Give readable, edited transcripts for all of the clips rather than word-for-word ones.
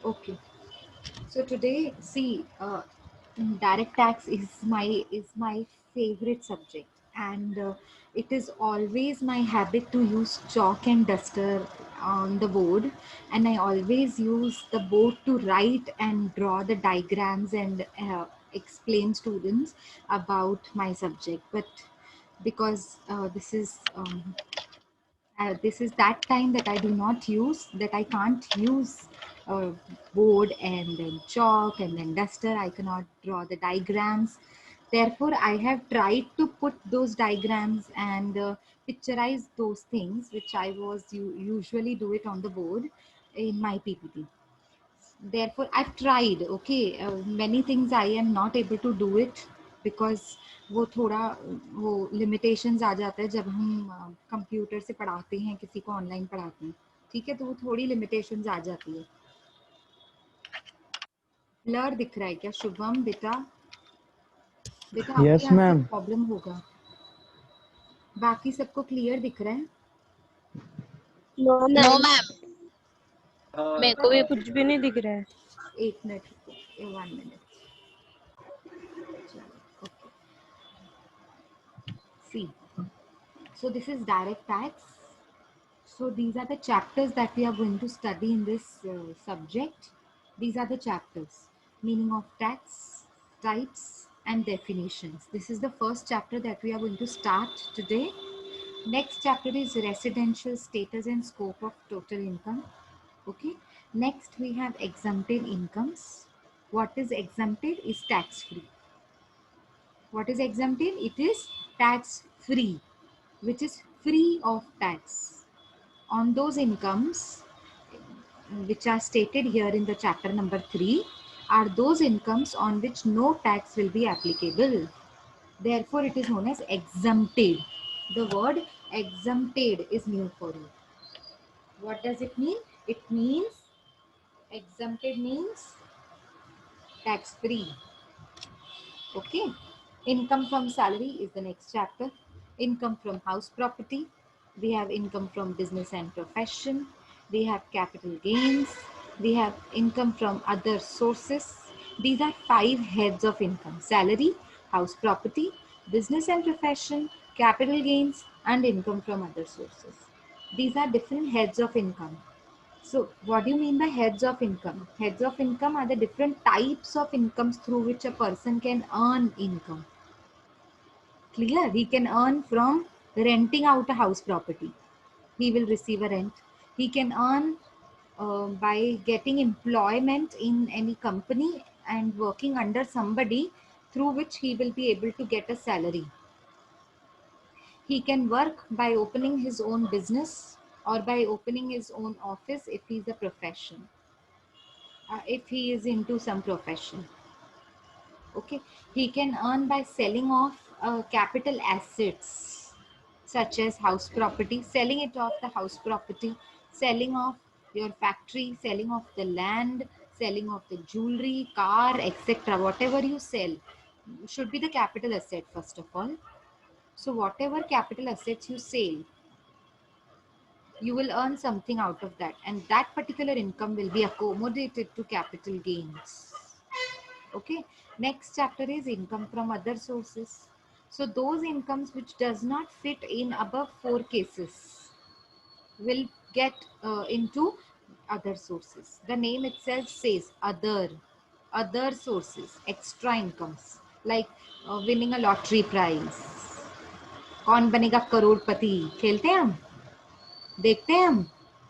Okay. So today, see, direct tax is my favorite subject, and it is always my habit to use chalk and duster on the board, and I always use the board to write and draw the diagrams and explain students about my subject. But because this is that time that I do not use, that I can't use board and then chalk and then duster. I cannot draw the diagrams. Therefore, I have tried to put those diagrams and picturize those things which I was usually do it on the board in my PPT. Therefore, I've tried. Okay, many things I am not able to do it because वो थोड़ा वो limitations आ जाता है जब हम computer से पढ़ाते हैं, किसी को ऑनलाइन पढ़ाते हैं. ठीक है, तो वो थोड़ी limitations आ जाती है. ब्लर दिख रहा है क्या शुभम? बेटा बेटा आपके यस यहाँ से मैम। प्रॉब्लम होगा. बाकी सबको क्लियर दिख रहा है? नो नो मैम, मैम, मेरे को भी कुछ भी नहीं दिख रहा है। एक minute, 1 minute. Okay. See, so this is direct tax. So these are the chapters that we are going to study in this subject. These are the chapters: meaning of tax, types, and definitions. This is the first chapter that we are going to start today. Next chapter is residential status and scope of total income. Okay. Next we have exempted incomes. What is exempted is tax free. What is exempted? It is tax free, which is free of tax on those incomes which are stated here in the chapter number 3 are those incomes on which no tax will be applicable. Therefore, it is known as exempted. The word exempted is new for you. What does it mean? It means exempted means tax free. Okay. Income from salary is the next chapter. Income from house property. We have income from business and profession. We have capital gains. We have income from other sources. These are 5 heads of income: salary, house property, business and profession, capital gains, and income from other sources. These are different heads of income. So what do you mean by heads of income? Heads of income are the different types of incomes through which a person can earn income. Clear? He can earn from renting out a house property. He will receive a rent. He can earn by getting employment in any company and working under somebody through which he will be able to get a salary. He can work by opening his own business or by opening his own office if he's a profession. If he is into some profession. Okay, he can earn by selling off capital assets such as house property, selling it off the house property, selling off your factory, selling off the land, selling off the jewelry, car, etc. Whatever you sell should be the capital asset first of all. So whatever capital assets you sell, you will earn something out of that, and that particular income will be accommodated to capital gains. Okay, next chapter is income from other sources. So those incomes which does not fit in above 4 cases will get into other sources. The name itself says other sources, extra incomes, like winning a lottery prize. कौन बनेगा करोड़पति खेलते हैं हम, देखते हैं हम,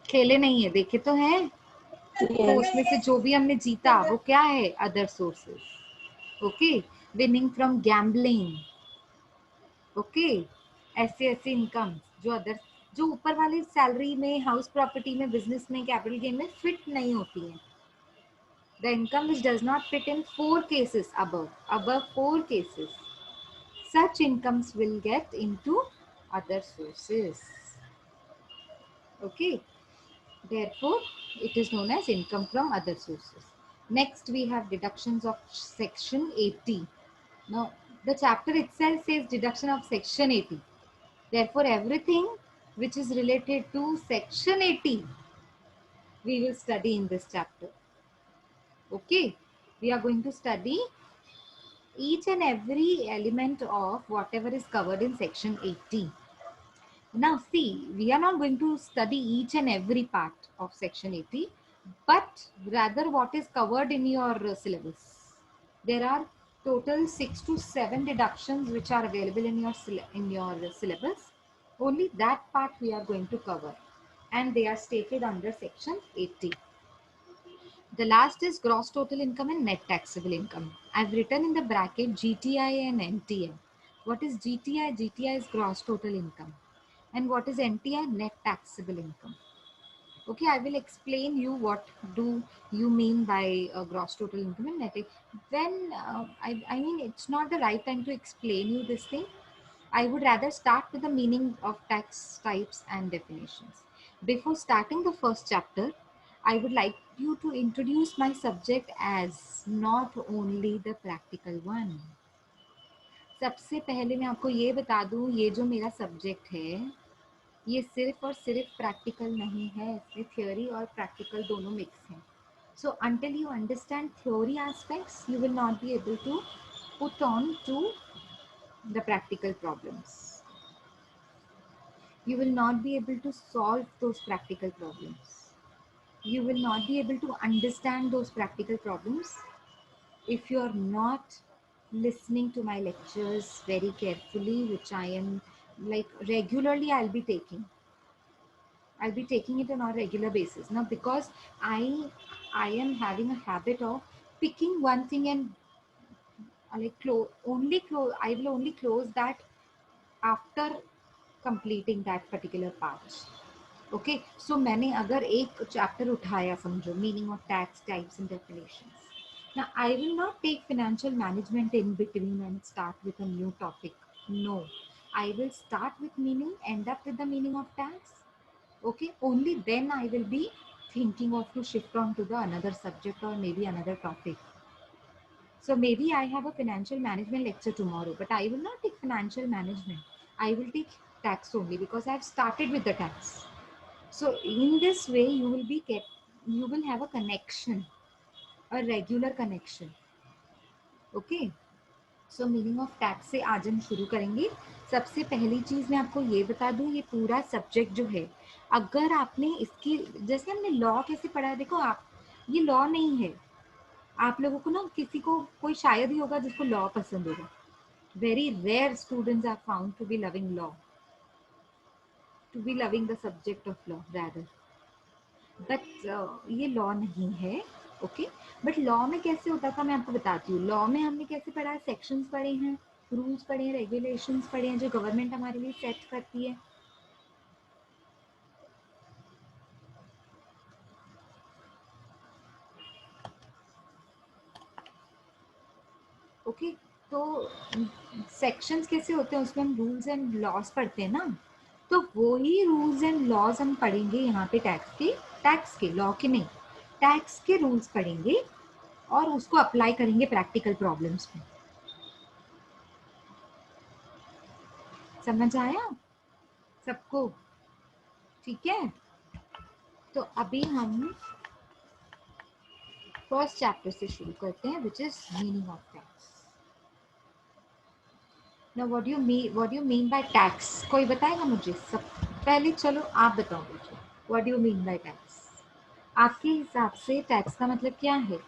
खेले नहीं है, देखे तो हैं. तो उसमें से जो भी हमने जीता वो क्या है? Other sources. Okay, winning from gambling. Okay, ऐसे ऐसे इनकम जो अदर, जो ऊपर वाली सैलरी में, हाउस प्रॉपर्टी में, बिजनेस में, कैपिटल गेन में फिट नहीं होती है. The income which does not fit in 4 cases above 4 cases, such incomes will get into other sources. Okay, therefore it is known as income from other sources. Next we have deductions of section 80. Now the chapter itself says deduction of section 80. Therefore everything which is related to section 80 we will study in this chapter. Okay, we are going to study each and every element of whatever is covered in section 80. Now see, we are not going to study each and every part of section 80, but rather what is covered in your syllabus. There are total 6 to 7 deductions which are available in your syllabus. Only that part we are going to cover, and they are stated under section 80. The last is gross total income and net taxable income. I've written in the bracket GTI and NTI. What is GTI? GTI is gross total income. And what is NTI? Net taxable income. Okay, I will explain you what do you mean by gross total income and net. When I mean, it's not the right time to explain you this thing. I would rather start with the meaning of tax types and definitions. Before starting the first chapter, I would like you to introduce my subject as not only the practical one. सबसे पहले मैं आपको ये बता दूं, ये जो मेरा सब्जेक्ट है ये सिर्फ और सिर्फ प्रैक्टिकल नहीं है, इसमें थ्योरी और प्रैक्टिकल दोनों मिक्स हैं. So until you understand theory aspects, you will not be able to put on to the practical problems. You will not be able to solve those practical problems. You will not be able to understand those practical problems if you are not listening to my lectures very carefully, which I am like regularly I'll be taking it on a regular basis now, because I am having a habit of picking one thing and like I will only close that after completing that particular part. Okay, so मैंने अगर एक chapter उठाया, समझो meaning of tax types and definitions. Now I will not take financial management in between and start with a new topic. No, I will start with meaning, end up with the meaning of tax. Okay, only then I will be thinking of to shift on to the another subject or maybe another topic. So maybe I have a financial management lecture tomorrow, but I will not take financial management. I will take tax only because I have started with the tax. So in this way you will have a connection, a regular connection. Okay. So meaning of tax से आज हम शुरू करेंगे. सबसे पहली चीज़ मैं आपको ये बता दूं, ये पूरा सब्जेक्ट जो है, अगर आपने इसकी जैसे हमने लॉ कैसे पढ़ा है, देखो आप, ये लॉ नहीं है. आप लोगों को ना किसी को कोई शायद ही होगा जिसको लॉ पसंद होगा. Very rare students are found to be loving law, to be loving the subject of law rather. But ये लॉ नहीं है. ओके, बट लॉ में कैसे होता था मैं आपको बताती हूँ. लॉ में हमने कैसे पढ़ा है, सेक्शंस पढ़े हैं, रूल्स पढ़े हैं, रेगुलेशंस पढ़े हैं जो गवर्नमेंट हमारे लिए सेट करती है. ओके, तो सेक्शंस कैसे होते हैं, उसमें हम रूल्स एंड लॉज पढ़ते हैं ना. तो वो ही रूल्स एंड लॉज हम पढ़ेंगे यहाँ पे टैक्स के लॉ के नहीं, टैक्स के रूल्स पढ़ेंगे और उसको अप्लाई करेंगे प्रैक्टिकल प्रॉब्लम्स में. समझ आया सबको? ठीक है, तो अभी हम फर्स्ट चैप्टर से शुरू करते हैं, which is meaning of tax. Now what do you mean by tax? कोई बताएगा मुझे? सब पहले चलो आप बताओ मुझे, what do you mean by tax? आपके हिसाब से टैक्स का मतलब क्या है?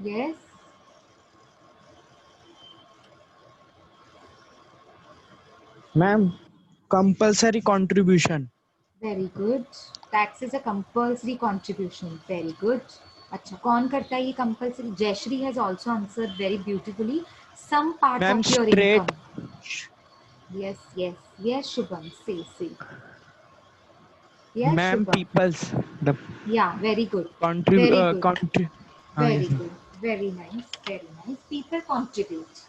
Yes, ma'am compulsory contribution. Very good. Tax is a compulsory contribution. Very good. अच्छा, कौन करता है ये compulsory? Jayashri has also answered very beautifully. Some part ma'am of your straight. Income. yes Shubham, say yes ma'am Shubham. Peoples the Yeah, very good. Country Very good. Country. Very good. Very nice. Very nice. People contribute.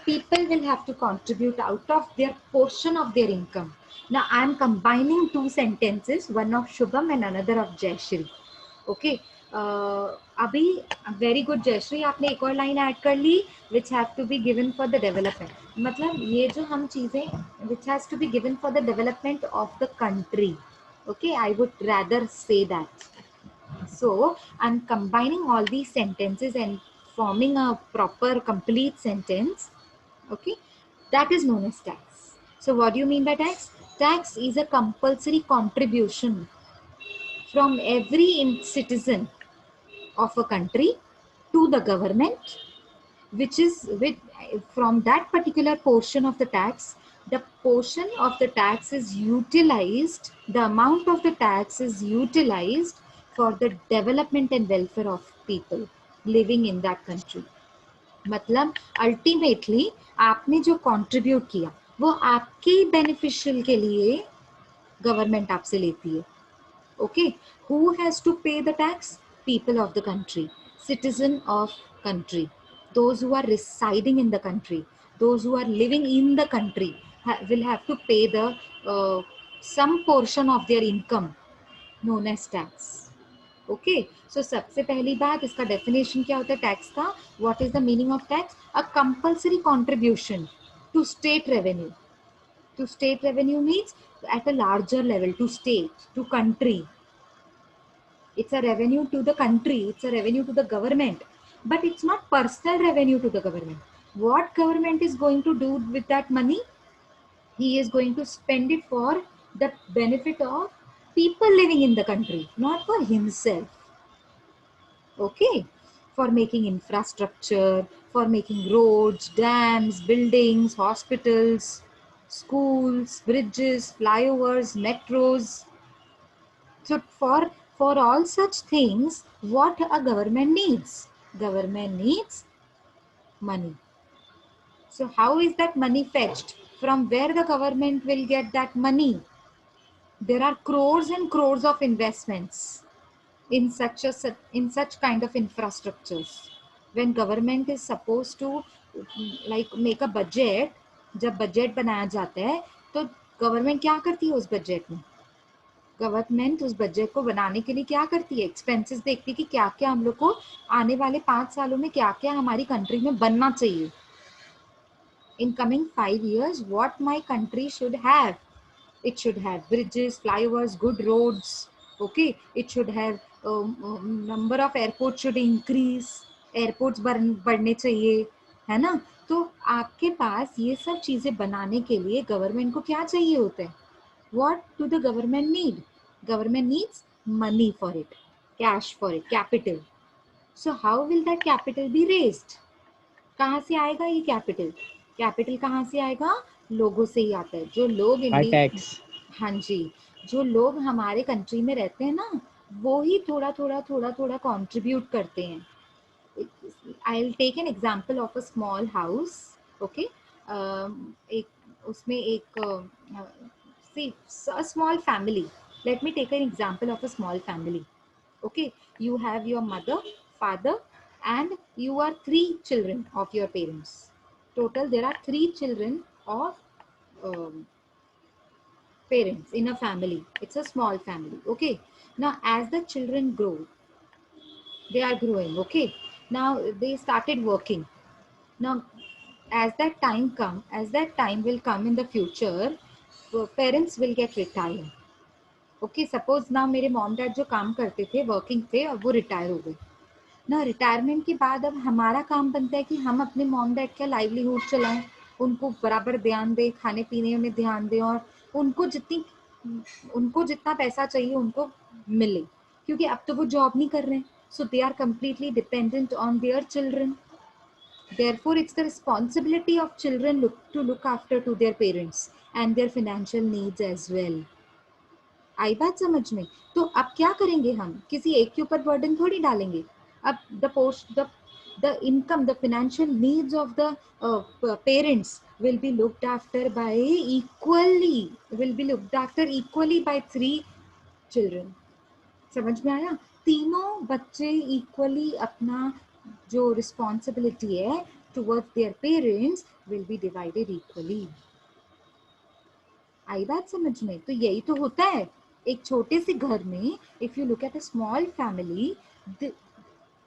People will have to contribute out of their portion of their income. Now I am combining two sentences, one of Shubham and another of Jayashri. Okay. अभी very good Jayashri, आपने एक और line add कर ली, which have to be given for the development. मतलब ये जो हम चीज़ें which has to be given for the development of the country, okay, I would rather say that. So I'm combining all these sentences and forming a proper complete sentence, okay, that is known as tax. So what do you mean by tax? Tax is a compulsory contribution from every citizen of a country to the government, which is with from that particular portion of the tax, the portion of the tax is utilized, the amount of the tax is utilized for the development and welfare of people living in that country. मतलब ultimately आपने जो contribute किया वो आपके beneficial के लिए government आपसे लेती है. Okay, who has to pay the tax? People of the country, citizen of country, those who are residing in the country, those who are living in the country will have to pay the some portion of their income known as tax. ओके, so सबसे पहली बात, इसका definition क्या होता है tax का? What is the meaning of tax? A compulsory contribution to state revenue. To state revenue means at a larger level, to state, to country. It's a revenue to the country, it's a revenue to the government, but it's not personal revenue to the government. What government is going to do with that money? He is going to spend it for the benefit of people living in the country, not for himself. Okay, for making infrastructure, for making roads, dams, buildings, hospitals, schools, bridges, flyovers, metros. So for all such things, what a government needs? Government needs money. So how is that money fetched? From where the government will get that money? There are crores and crores of investments in such kind of infrastructures. When government is supposed to like make a budget, जब budget बनाया जाता है तो government क्या करती है उस budget में? गवर्नमेंट उस बजट को बनाने के लिए क्या करती है? एक्सपेंसेस देखती है कि क्या क्या हम लोग को आने वाले 5 सालों में क्या क्या हमारी कंट्री में बनना चाहिए. In coming 5 years, what my country should have? It should have bridges, flyovers, good roads. Okay, it should have number of airports should increase. Airports बढ़ने चाहिए, है ना? तो आपके पास ये सब चीजें बनाने के लिए गवर्नमेंट को क्या चाहिए होता है? What do the government need? Government needs money for it, cash for it, capital. So how will that capital be raised? कहाँ से आएगा ये कैपिटल? कैपिटल कहाँ से आएगा? लोगों से ही आता है. जो लोग by tax. हाँ जी, जो लोग हमारे कंट्री में रहते हैं ना, वो ही थोड़ा थोड़ा कंट्रीब्यूट करते हैं. I'll take an example of a small house. Okay, एक उसमें एक see a small family. Let me take an example of a small family. Okay, you have your mother, father, and you are 3 children of your parents. Total, there are 3 children of um, parents in a family. It's a small family. Okay, now as the children grow, they are growing. Okay, now they started working. Now as that time will come in the future, parents will get retired. Okay, suppose ना मेरे mom dad जो काम करते थे, working थे, और वो retire हो गए ना. रिटायरमेंट के बाद अब हमारा काम बनता है कि हम अपने मॉम डैड का लाइवलीहुड चलाएं, उनको बराबर ध्यान दें, खाने पीने में ध्यान दें, और उनको जितना पैसा चाहिए उनको मिले, क्योंकि अब तो वो जॉब नहीं कर रहे हैं. So they are completely dependent on their children. Therefore, it's the responsibility of children to look after to their parents and their financial needs as well. आई बात समझ में? तो अब क्या करेंगे हम? किसी एक के ऊपर बर्डन थोड़ी डालेंगे. अब the income, the financial needs of the parents will be looked after equally by 3 children. समझ में आया? तीनों बच्चे इक्वली अपना जो रिस्पॉन्सिबिलिटी है towards their parents will be divided equally. आई बात समझ में? तो यही तो होता है एक छोटे से घर में. If you look at a small family,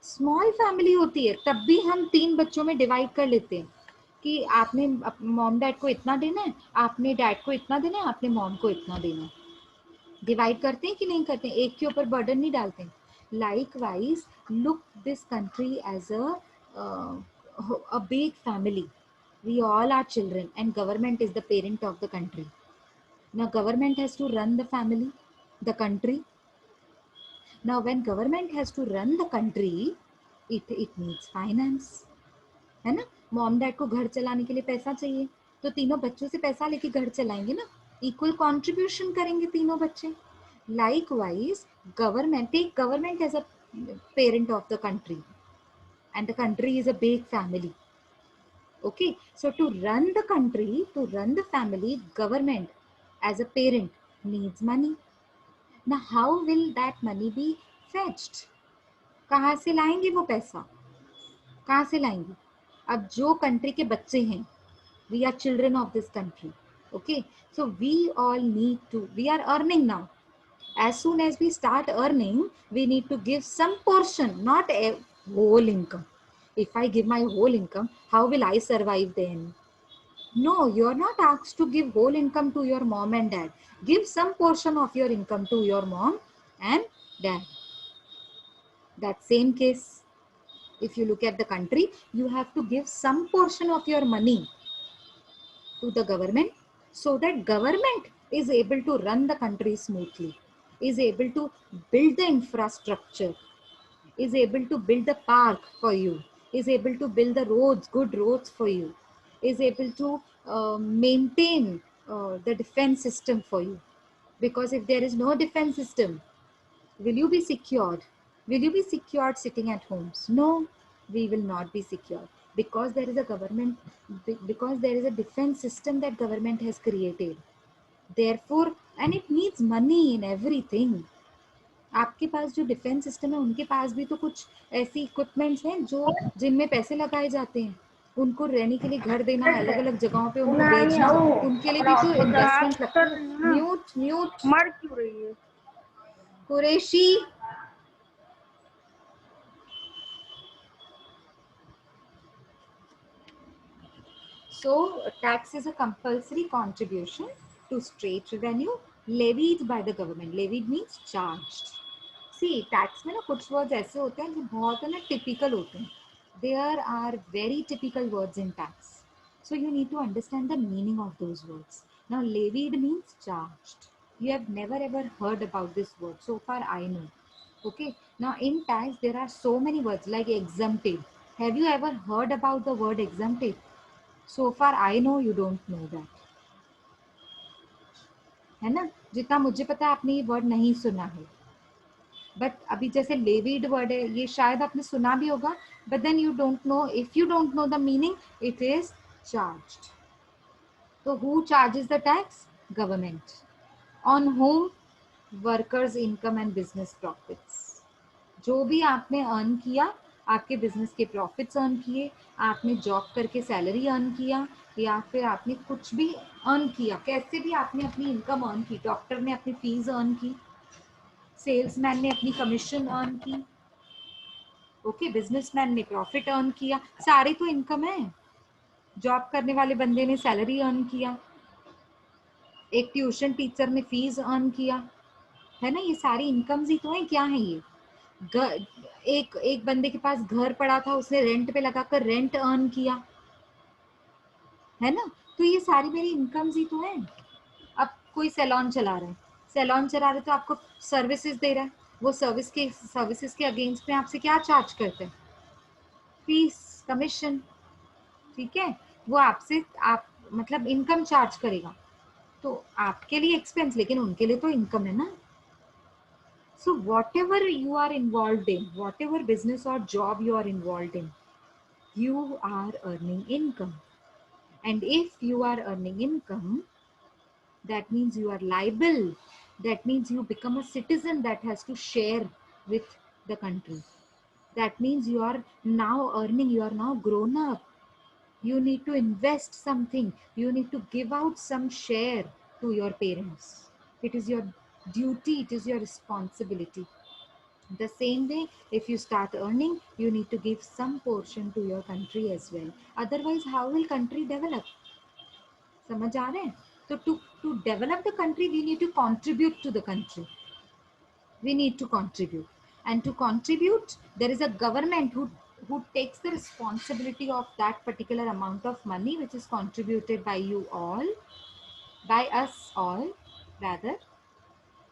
small family होती है तब भी हम 3 बच्चों में डिवाइड कर लेते हैं कि आपने मॉम डैड को इतना देना है, आपने डैड को इतना देना है, आपने मॉम को इतना देना है। डिवाइड करते हैं कि नहीं करते हैं, एक के ऊपर बर्डन नहीं डालते हैं। Likewise look this country as a big family. We all are children and government is the parent of the country. Now government has to run the family, the country. Now when government has to run the country, it needs finance. है ना? Mom dad को घर चलाने के लिए पैसा चाहिए, तो तीनों बच्चों से पैसा लेके घर चलाएंगे ना, इक्वल कंट्रीब्यूशन करेंगे तीनों बच्चे. Likewise, take government as a parent of the country, and the country is a big family. Okay, so to run the country, to run the family, government as a parent needs money. Now, how will that money be fetched? कहाँ से लाएंगे वो पैसा? कहाँ से लाएंगे? अब जो कंट्री के बच्चे हैं, we are children of this country. Okay, so we all need to, we are earning now. As soon as we start earning, we need to give some portion, not a whole income. If I give my whole income, how will I survive then? No, you're not asked to give whole income to your mom and dad. Give some portion of your income to your mom and dad. That same case, if you look at the country, you have to give some portion of your money to the government so that government is able to run the country smoothly, is able to build the infrastructure, is able to build the park for you, is able to build the roads, good roads for you, is able to maintain the defense system for you. Because if there is no defense system, will you be secured? Will you be secured sitting at homes? No, we will not be secured because there is a government, because there is a defense system that government has created. Therefore, and it needs money in everything. आपके पास जो defence system है उनके पास भी तो कुछ ऐसी equipments हैं जो जिनमें पैसे लगाए जाते हैं. उनको रहने के लिए घर देना, अलग अलग जगहों पे उनको भेजना, उनके लिए भी तो इन्वेस्टमेंट लगती है. म्यूट म्यूट मर क्यों रही है? Qureshi. So tax is a compulsory contribution to state revenue levied by the government. Levied means charged. See, tax में ना कुछ words ऐसे होते हैं जो बहुत है ना typical होते हैं. There are very typical words in tax. So you need to understand the meaning of those words. Now levied means charged. You have never ever heard about this word. So far I know. Okay. Now in tax there are so many words like exempted. Have you ever heard about the word exempted? So far I know you don't know that. है ना? जितना मुझे पता है आपने ये word नहीं सुना है. बट अभी जैसे लेविड वर्ड है, ये शायद आपने सुना भी होगा, but then you don't know. If you don't know the meaning, it is charged. तो who charges the tax? Government. On home? Workers income and business profits. जो भी आपने अर्न किया, आपके बिजनेस के प्रॉफिट्स अर्न किए, आपने जॉब करके सैलरी अर्न किया, या फिर आपने कुछ भी अर्न किया, कैसे भी आपने अपनी इनकम अर्न की. डॉक्टर ने अपनी फीस अर्न की, सेल्समैन ने अपनी कमीशन अर्न की, ओके, बिजनेसमैन ने प्रॉफिट अर्न किया. सारी तो इनकम है. जॉब करने वाले बंदे ने सैलरी अर्न किया, एक ट्यूशन टीचर ने फीस अर्न किया, है ना? ये सारी इनकम्स ही तो है. क्या है ये? एक बंदे के पास घर पड़ा था, उसने रेंट पे लगाकर रेंट अर्न किया, है ना? तो ये सारी मेरी इनकम्स ही तो है. अब कोई सैलून चला रहा है, सैलून चला रहे तो आपको सर्विसेज दे रहा है, वो सर्विसेज के अगेंस्ट में आपसे क्या चार्ज करते हैं? Fees, commission. ठीक है, वो आपसे आप मतलब इनकम चार्ज करेगा. तो आपके लिए एक्सपेंस, लेकिन उनके लिए तो इनकम है ना. So whatever you are involved in, whatever business or job you are involved in, you are earning income. And if you are earning income, that means you are liable. That means you become a citizen that has to share with the country. That means you are now earning, you are now grown up. You need to invest something. You need to give out some share to your parents. It is your duty, it is your responsibility. The same way, if you start earning, you need to give some portion to your country as well. Otherwise, how will country develop? समझ आ रहे हैं? So to develop the country, we need to contribute to the country. We need to contribute, and to contribute, there is a government who takes the responsibility of that particular amount of money which is contributed by you all, by us all rather,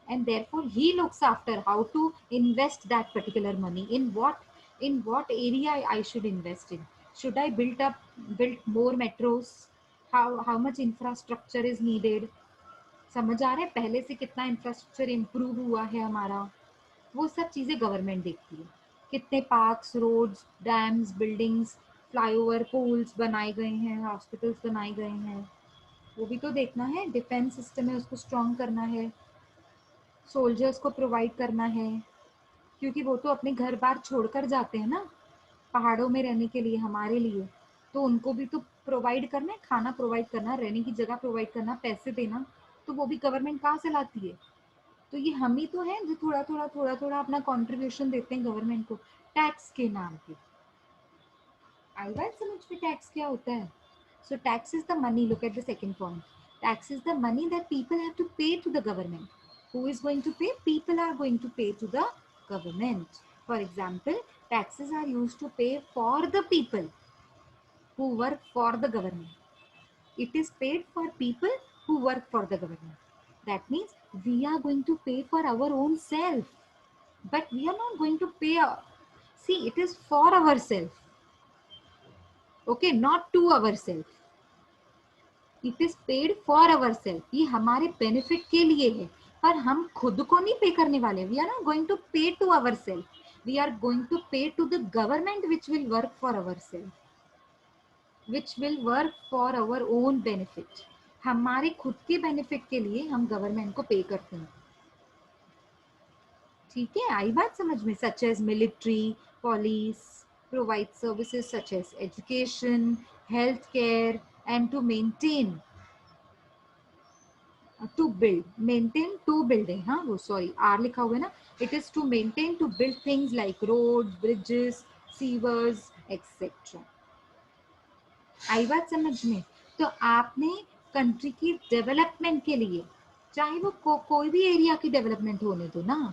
and therefore he looks after how to invest that particular money. In what area I should invest in. Should I build more metros? How much infrastructure is needed? समझ आ रहा है? पहले से कितना infrastructure improve हुआ है हमारा, वो सब चीज़ें गवर्नमेंट देखती है. कितने parks, roads, dams, buildings, flyover, पुल्स बनाए गए हैं, हॉस्पिटल्स बनाए गए हैं, वो भी तो देखना है. डिफेंस सिस्टम है, उसको स्ट्रॉन्ग करना है, सोल्जर्स को प्रोवाइड करना है, क्योंकि वो तो अपने घर बार छोड़कर जाते हैं ना पहाड़ों में रहने के लिए हमारे लिए, तो उनको भी तो प्रोवाइड करना है, खाना प्रोवाइड करना, रहने की जगह प्रोवाइड करना, पैसे देना, तो वो भी गवर्नमेंट कहाँ से लाती है? तो ये हम ही तो हैं जो थोड़ा थोड़ा अपना कंट्रीब्यूशन देते हैं गवर्नमेंट को टैक्स के नाम पे. आई बात समझ में टैक्स क्या होता है? So tax is the money. Look at the second point. Tax is the money that people have to pay to the government. Who is going to pay? People are going to pay to the government. For example, taxes are used to pay for the people who work for the government. It is paid for people who work for the government. That means we are going to pay for our own self, but we are not going to pay. See, it is for ourselves. Okay, not to ourselves. It is paid for ourselves. ये हमारे benefit के लिए है, पर हम खुद को नहीं पे करने वाले. We are not going to pay to ourselves. We are going to pay to the government which will work for ourselves, which will work for our own benefit. हमारे खुद के बेनिफिट के लिए हम गवर्नमेंट को पे करते हैं. ठीक है, आई बात समझ में? Such as military, police, provide services such as education, health care, and to maintain, to build, maintain to building. हाँ, वो सॉरी आर लिखा हुआ है ना. It is to maintain, to build things like road, bridges, sewers, etcetera. आई बात समझ में? तो आपने कंट्री की डेवलपमेंट के लिए, चाहे वो कोई भी एरिया की डेवलपमेंट होने दो ना,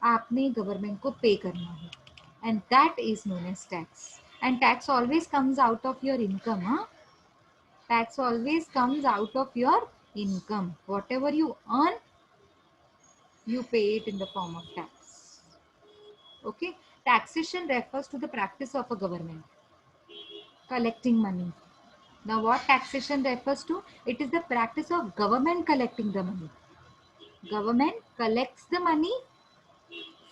आपने गवर्नमेंट को पे करना है, and that is known as tax. And tax always comes out of your income. हाँ, tax always comes out of your income. Whatever you earn, you pay it in the form of tax. Okay, taxation refers to the practice of a government collecting money. Now what taxation refers to? It is the practice of government collecting the money. Government collects the money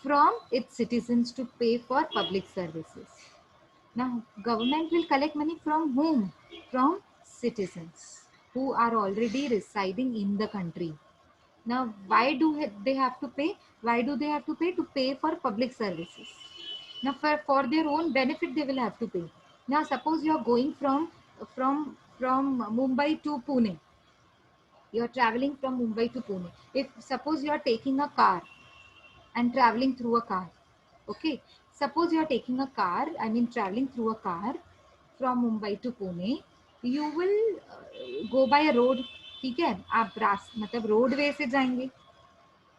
from its citizens to pay for public services. Now government will collect money from whom? From citizens who are already residing in the country. Now, why do they have to pay? Why do they have to pay? To pay for public services. Now, for their own benefit, they will have to pay. Now, suppose you are going from Mumbai to Pune. You are traveling from Mumbai to Pune. If suppose you are taking a car and traveling through a car, okay. Suppose you are taking a car. I mean, traveling through a car from Mumbai to Pune. You will go by a road. ठीक है, आप मतलब roadway से जाएंगे,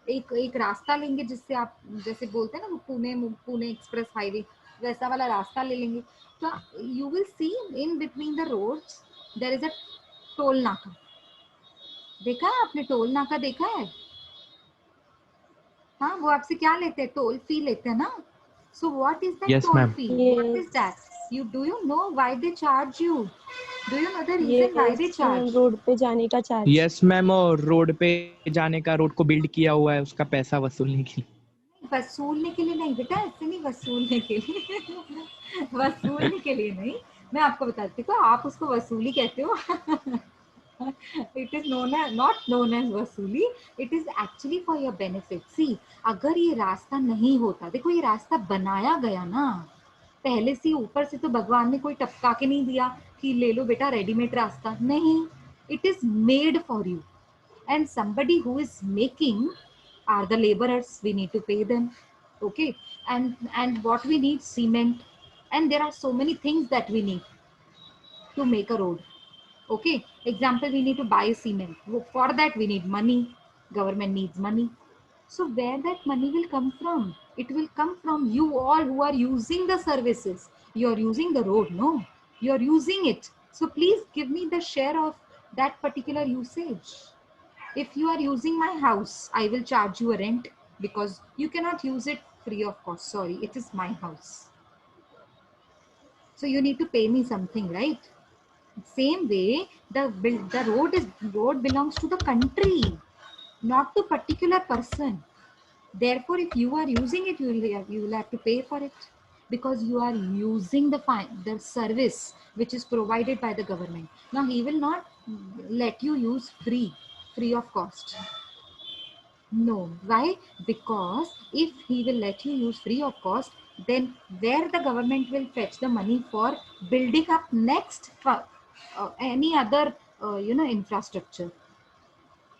एक रास्ता लेंगे जिससे आप, जैसे बोलते हैं ना, पुणे एक्सप्रेस हाईवे, वैसा वाला रास्ता ले लेंगे. तो you will see in between the roads there is a toll नाका. देखा है आपने? टोल नाका देखा है? हाँ, वो आपसे क्या लेते हैं? टोल फी लेते हैं ना. So what is that Yes, toll ma'am. fee? Yes. What is that? Do you know why they charge you? Do you know the reason why they charge? Road पे जाने का चार्ज. यस मैम, और road पे जाने का, road को build किया हुआ है, उसका पैसा वसूलने के लिए. वसूलने के लिए नहीं बेटा, ऐसे नहीं वसूलने के लिए. वसूलने के लिए नहीं, मैं आपको बताती हूँ. आप उसको वसूली कहते हो. It is not known as वसूली. It is actually for your benefit. See, अगर ये रास्ता नहीं होता, देखो ये रास्ता बनाया गया ना पहले से, ऊपर से तो भगवान ने कोई टपका के नहीं दिया कि ले लो बेटा रेडीमेड रास्ता. नहीं, it is made for you. And somebody who is making are the laborers. We need to pay them. Okay, and what we need, cement, and there are so many things that we need to make a road. Okay, example, we need to buy cement. For that we need money. Government needs money. So where that money will come from? It will come from you all who are using the services. You are using the road, no? You are using it. So please give me the share of that particular usage. If you are using my house, I will charge you a rent because you cannot use it free of cost. Sorry, it is my house. So you need to pay me something, right? Same way, the road belongs to the country, not to particular person. Therefore, if you are using it, you will have to pay for it because you are using the service which is provided by the government. Now he will not let you use free of cost. No. Why? Because if he will let you use free of cost, then where the government will fetch the money for building up next for any other infrastructure?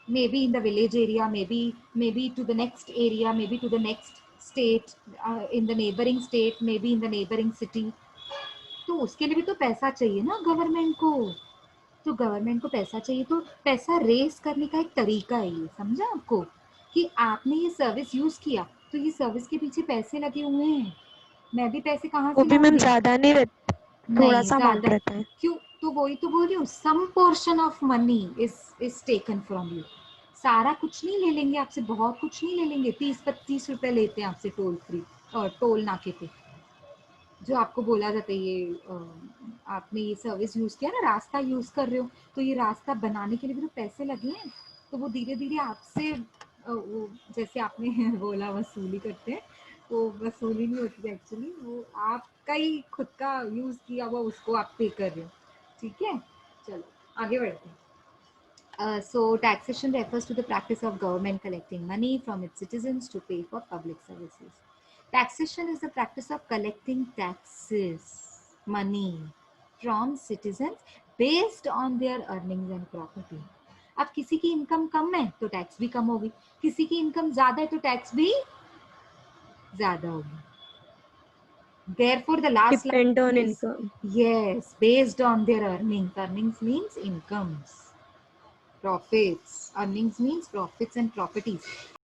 Maybe in the village area, maybe to the next area, maybe to the next state, in the neighboring state, maybe in the neighboring city. तो उसके लिए भी तो पैसा चाहिए ना government को. तो गवर्नमेंट को पैसा चाहिए, तो पैसा रेस करने का एक तरीका है ये, समझा आपको? कि आपने ये सर्विस यूज किया तो ये सर्विस के पीछे पैसे लगे हुए हैं. मैं भी पैसे कहाँ वो से भी मैम लाऊंगी? ज्यादा नहीं रहता, थोड़ा नहीं सा अमाउंट ज्यादा. रहता है। क्यों? तो वही तो बोल रही हूँ, some portion of money is taken from you. सारा कुछ नहीं ले लेंगे आपसे, बहुत कुछ नहीं ले लेंगे. 30-25 रुपए लेते हैं आपसे टोल फ्री और टोल नाके पे. जो आपको बोला जाता है ये आपने ये सर्विस यूज किया ना, रास्ता यूज कर रहे हो, तो ये रास्ता बनाने के लिए भी तो पैसे लगे हैं. तो वो धीरे धीरे आपसे वो जैसे आपने बोला वसूली करते हैं, वो वसूली नहीं होती एक्चुअली, वो आपका ही खुद का यूज किया हुआ उसको आप पे कर रहे हो. ठीक है, चलो आगे बढ़ते हैं. So taxation refers to the practice of government collecting money from its citizens to pay for public services. Taxation is the practice of collecting taxes, money from citizens based on their earnings and property. अब किसी की income कम है तो tax भी कम होगी, किसी की income ज्यादा है तो टैक्स भी ज्यादा होगी. Therefore, the last line depend on is income. yes, based on their earnings. Earnings means incomes. Profits. Earnings means profits and properties.